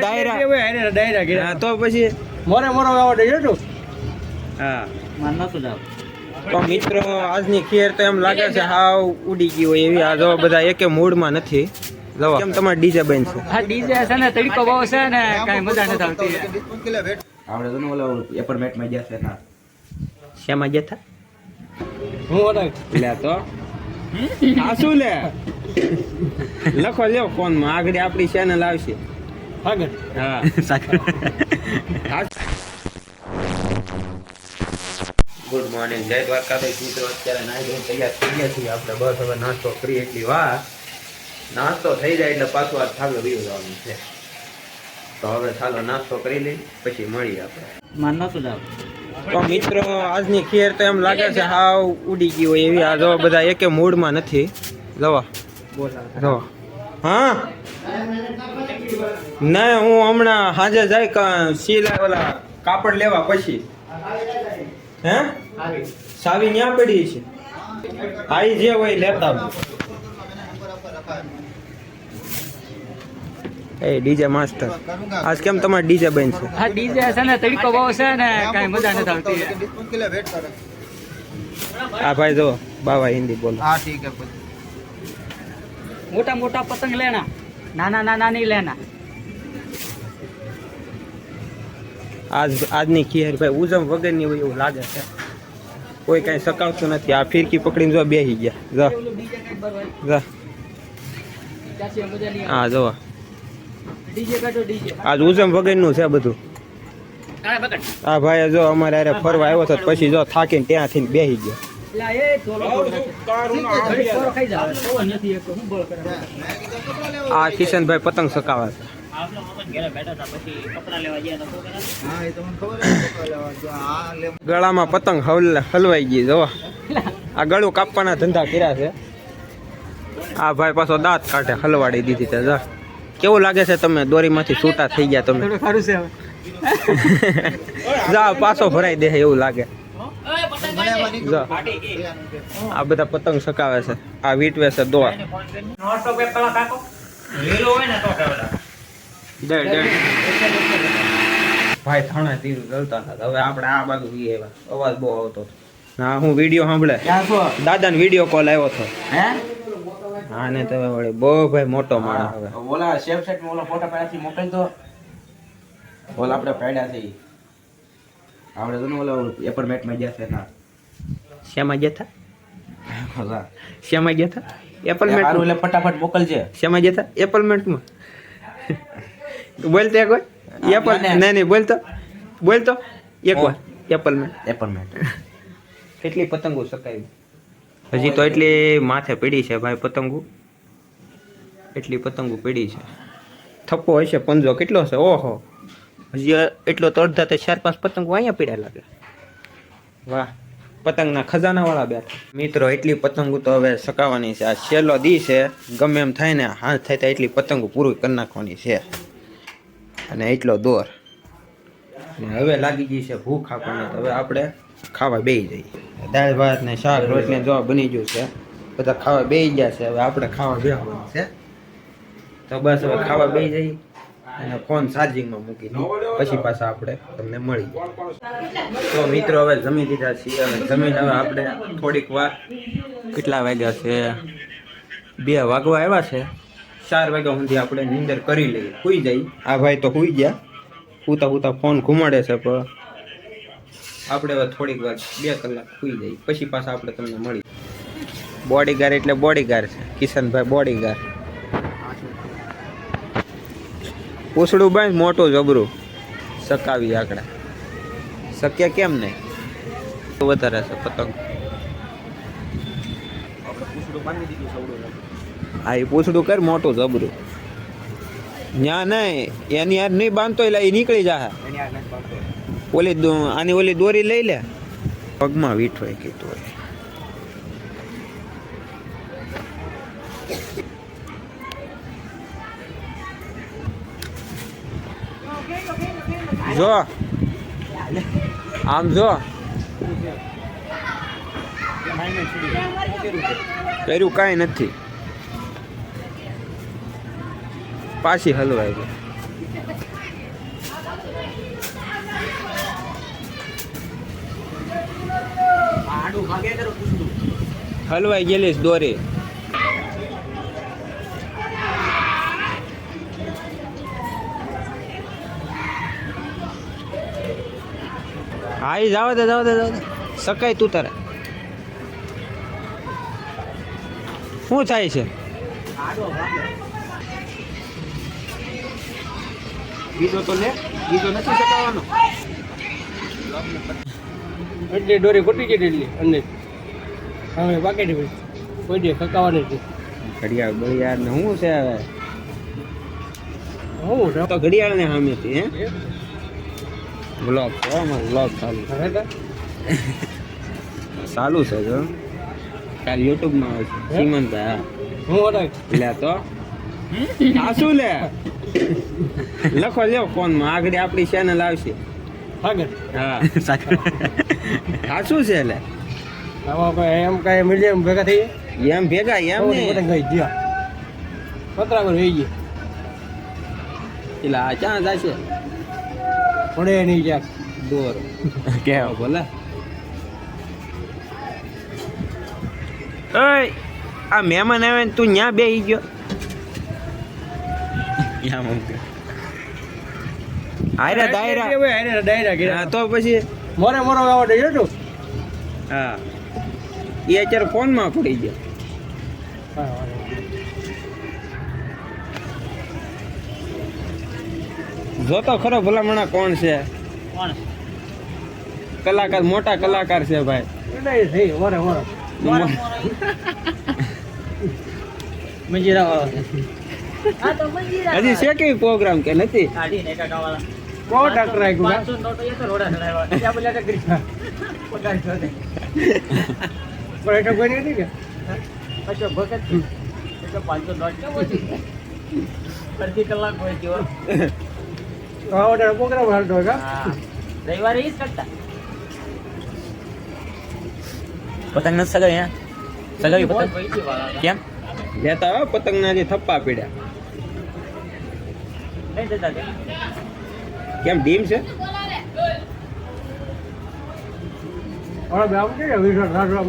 ડાયરા તો પછી મોરે મોરો આવડે છે હા માર નતું જાવ તો મિત્રો આજની ખીર તો એમ લાગે છે હાવ ઉડી ગઈ હોય એવી. આ જો બધા એકે મૂડમાં નથી. જો કેમ તમારે ડીજે બેન છે? હા ડીજે છે ને તડકો બહુ છે ને કાઈ મજા નથી આવતી. આપણે તો ઓલો એપાર્ટમેન્ટમાં ગયા છે ના શેમાં ગયા હતા? હું ઓળખ લે તો આ શું લે લખો લ્યો ફોનમાં આગળ આપણી ચેનલ આવશે. આગળ હા ગુડ મોર્નિંગ, જય દ્વારકાધીશ મિત્રો. અત્યારે નાઈ ધોઈને તૈયાર થઈ ગયા છીએ આપણે. બસ હવે નાસ્તો કરી એટલી વાર. નાસ્તો થઈ જાય એટલે પાછું આ થાલો વીવ જવાનું છે. તો હવે ચાલો નાસ્તો કરી લઈ પછી મળીએ આપણે. માર નતું જાવ તો મિત્રો આજની ખીર તો એમ લાગે છે હાવ ઉડી ગઈ હોય એવી. આ જો બધા એકે મૂડમાં નથી. જવા જો હા ના હું હમણાં સાંજે જાય સીલા ઓલા કાપડ લેવા પછી હે સાવી ન્યા પડી છે. આઈ જે હોય લેતા એ ડીજે માસ્ટર આજ કેમ તમારે ડીજે બેન છે? હા ડીજે છે ને તડકો બહુ છે ને કાઈ મજા નથી આવતી. આ ભાઈ જો બાવા હિન્દી બોલો. हाँ ठीक है મોટા મોટા પતંગ લેના, નાના નાના નહીં લેના. આજની ખીર ભાઈ ઉજમ વગરની હોય એવું લાગે છે. કોઈ કઈ સકાવતું નથી. આ ફિરકી પકડીને જો બેસી ગયા. હા જો ડીજે કાઢો ડીજે. આજ ઉજમ વગરનું છે બધું. આ ભાઈ જો અમારે અરે ફરવા આવ્યો હતો પછી જો થાકીને ત્યાંથી બેસી ગયા. આ કિશનભાઈ પતંગ સકાવે છે. ગળામાં પતંગ હલવાઈ ગઈ. જો આ ગળું કાપવાના ધંધા કર્યા છે. આ ભાઈ પાછો દાંત કાઢે હલવાડી દીધી છે. જા કેવું લાગે છે તમે? દોરીમાંથી છૂટા થઈ ગયા તમે. સારું છે જા પાછો ભરાઈ દે એવું લાગે. આ બધા પતંગ સકાવે છે. આ વીટવે છે દોર. ભાઈ થાણા તીર જલતા હતા. હવે આપણે આ બાજુ જઈએ. અવાજ બહુ આવતો. હા હું વિડીયો સાંભળે. દાદા ને વિડીયો કોલ આવ્યો હતો. હે હા ને તમે વળી બહુ ભાઈ મોટો માણસ. હવે ઓલા સેફ સેટ માં ઓલા ફોટા પાડ્યાથી મોકલ તો ઓલા આપણે પાડ્યા છે આપણે તો ઓલા એપાર્ટમેન્ટમાં ગયા છે ના શેમાં ગયા હતા? ખોજા શેમાં ગયા હતા? એપલમેન્ટ. એટલે ફટાફટ મોકલજે. શેમાં ગયા હતા? એપલમેન્ટમાં. બોલતો એક વાર એપલ. નહીં બોલતો એક વાર એપાર્ટમેન્ટ કેટલી પતંગો સકાવી? હજી તો એટલી માથે પડી છે ભાઈ પતંગો. એટલી પતંગો પડી છે. થપ્પો હશે પંજો કેટલો છે? ઓહો હજી એટલો તો અડધા તો 4-5 પતંગો અહીંયા પડ્યા લાગે. વાહ પતંગના ખજાના વાળા બેઠા. મિત્રો એટલી પતંગો તો હવે સકાવવાની છે. આ છેલ્લો દી છે. ગમે એમ થાય ને હાથ થાય એટલી પતંગો પૂરી કરી નાખવાની છે. અને એટલો દોર. હવે લાગી ગઈ છે ભૂખ આપણને. હવે આપણે ખાવા બેસી જઈએ. દાળ ભાત ને શાક રોટલી જો બની ગયું છે. બધા ખાવા બેસી ગયા છે. હવે આપણે ખાવા બેસવાનું છે. તો બસ હવે ખાવા બેસી જઈએ અને ફોન ચાર્જિંગમાં મૂકી દઈએ પછી પાછા આપણે તમને મળી. તો મિત્રો હવે જમી લીધા છીએ અને જમીન હવે આપણે થોડીક વાર કેટલા વાગ્યા છે? 2 વાગવા આવ્યા છે. 4 વાગ્યા સુધી આપણે નીંદર કરી લઈએ. સૂઈ જઈએ. આ ભાઈ તો સૂઈ ગયા. સૂતા ફોન ઘુમાડે છે પણ આપણે હવે થોડીક વાર 2 કલાક સૂઈ જઈએ પછી પાછા આપણે તમને મળી. બોડીગાર્ડ એટલે બોડીગાર્ડ છે કિશનભાઈ બોડીગાર્ડ. પૂછડું બાંધ મોટું જબરું સકાવી આકડા શક્ય કેમ નહીં? વધારે છે પતંગ. હા એ પૂછડું કર મોટું જબરું. ન્યા નહીં એની યાર નહીં બાંધતો એટલે એ નીકળી જાય. ઓલી દોરી લઈ લે. પગમાં વીઠવાય કીધું હોય. જો આમ જો કર્યું કાંઈ નથી. પાછી હલવાય ગઈ. આડું ભાગે કરો પૂછડું. હલવાઈ ગયેલી છે દોરી. હા એ જાવ દે સકાય તું તારે. શું થાય છે? આડો ભાગે. બીજો તો લે, બીજો નથી સકાવવાનો. એટલી દોરી ખોટી ગઈ એટલી અંદર હવે પાકેટ ભાઈ કોઈ દે ખકાવાની છે ઘડિયાળ બળિયાળ ને શું છે હવે? હું તો ઘડિયાળ ને સામેથી હે બ્લોગ છે અમારો બ્લોગ ચાલુ ચાલુ છે જો કાલ યુટ્યુબમાં આવે છે સીમંતભાઈ. હું ઓળખ લે તો આ શું લે લખો લ્યો ફોનમાં આગળ આપણી ચેનલ આવશે. સાગર હા આ શું છે લે આમાં કોઈ એમ કાંઈ મીડિયમ ભેગા થઈ એમ ભેગા એમ ગયા ને પતંગ ગઈ ગયા પતરાગર વહી ગઈ એટલે આ ક્યાં જશે પડે નહીં ક્યાંક દોર કેવો ભલે. ઓય આ મહેમાન આવે ને તું ન્યા બેહી ગયો. હાયરા દાયરા હા તો પછી મોરે મોરો ગાવા દે જો હા એ અત્યારે ફોનમાં પડી ગયો. જોતો ખરો ભલામણા કોણ છે? કોણ કલાકાર મોટા કલાકાર છે ભાઈ. નહીં થઈ મોરે મોરો મંજીરા વાળો હજી છે કે પ્રોગ્રામ કે નથી? બહુ ડોક્ટર આવ્યું પણ એટલે કોઈ નથી કે અડધી કલાક હોય કેવો પ્રોગ્રામ હાલતો કા રવિવારે ઈ જ કરતા પતંગ નથી સગાવી હે સગાવી પતંગ કેમ લેતા હોય પતંગ ના જે થપ્પા પીડ્યા નહીં જતા કે કેમ ડીમ છે? હવે ગામ કે વિશ્વાસ રાખવા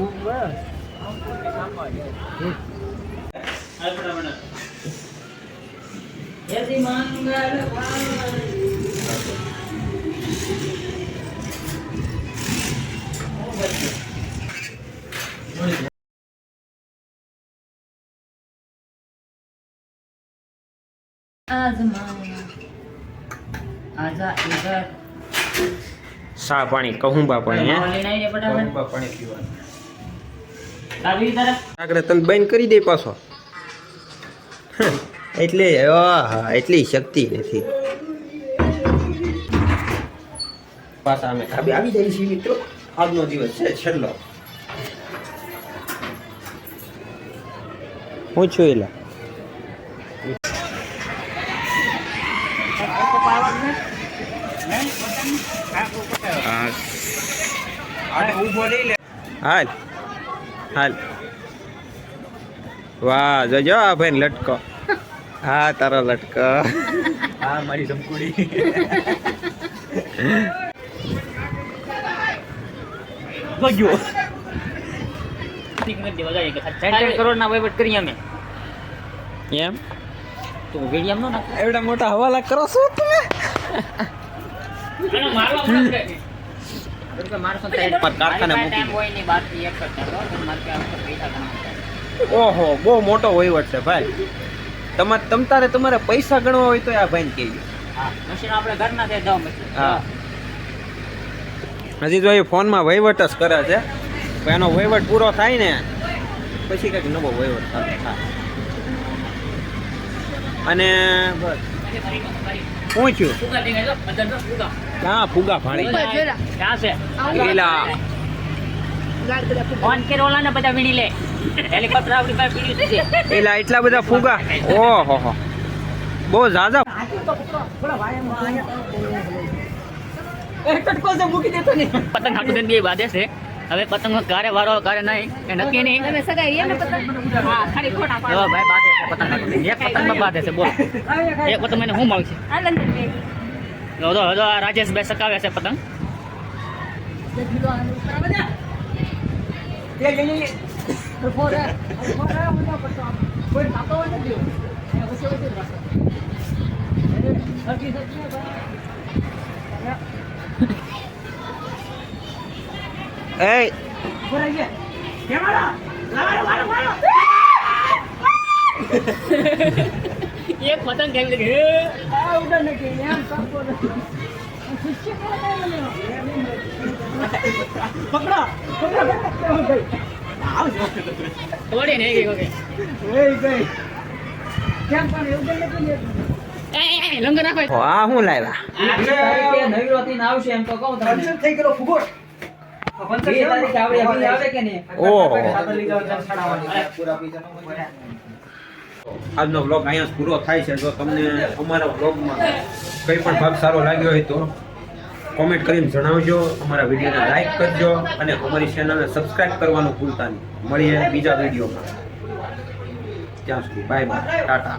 આજા ઇધર સા પાણી કહુંબા પાણી હે લઈને આવીને ફટાફટ કહુંબા પાણી પીવાનું. કાવી તરફ આગળ તને બંધ કરી દે પાછો. એટલે હા એટલી શક્તિ નથી. પાછા અમે આવી જાય છે મિત્રો. આજનો દિવસ છે છેલ્લો. હું છું એલા હાલ હાલ વાહ જોજો આ ભાઈ લટકો. હા તારો લટકો. હા મારી સંકુડી 60 કરોડ ના વહીવટ કરીએ અમે એમ તો વિડીયમ નો ના એવડા મોટા હવાલા કરો છો તમે? મારવા પડે માણસો કારખાને મૂકી દે. હોય ની બાકી એક કરતા મારે કે પૈસા ગણવા ઓહો બહુ મોટો વહીવટ છે ભાઈ. તમારે પૈસા ગણવા હોય તો આ ભાઈને કહેજો. હા મશીન આપણે ઘરના છે દો મશીન હા હજી જો એ ફોનમાં વહીવટ જ કરે છે પણ એનો વહીવટ પૂરો થાય ને પછી કંઈક નવો વહીવટ થાય. અને બસ શું થયું? ફુગા દેખાય જો બદલ ફુગા ક્યાં ફુગા ભાણી ક્યાં છે પેલા ફોન કે રોલા ને બધા વીણી લે હેલિકોપ્ટર આપણી પાસે પીડ્યું છે પેલા એટલા બધા ફુગા ઓહો હો બહુ ઝાઝા. પતંગ હાટું દઈને બે બાંધે છે હવે પતંગ કારે વારો કારે નહીં એ નક્કી નહીં જો ભાઈ બાંધે છે પતંગ હાટું દઈને. એક પતંગમાં બાંધે છે બોલો એક પતંગ મને શું મળશે તો આ રાજેશભાઈ સકાવે છે પતંગ. એ એક પતંગ કેમ લાગે તોડે ને એક વખત. લંગર નાખો. આ શું લાવ્યા? આવશે એમ તો કહું તમને થઈ ગયો ફુગો ઓહો આજનો વ્લોગ અહીંયા પૂરો થાય છે. જો તમને અમારા વ્લોગમાં કંઈ પણ ભાગ સારો લાગ્યો હોય તો કોમેન્ટ કરીને જણાવજો, અમારા વિડીયોને લાઈક કરજો અને અમારી ચેનલને સબસ્ક્રાઇબ કરવાનું ભૂલતા નહીં. મળીએ બીજા વિડીયોમાં. ત્યાં સુધી બાય બાય, ટાટા.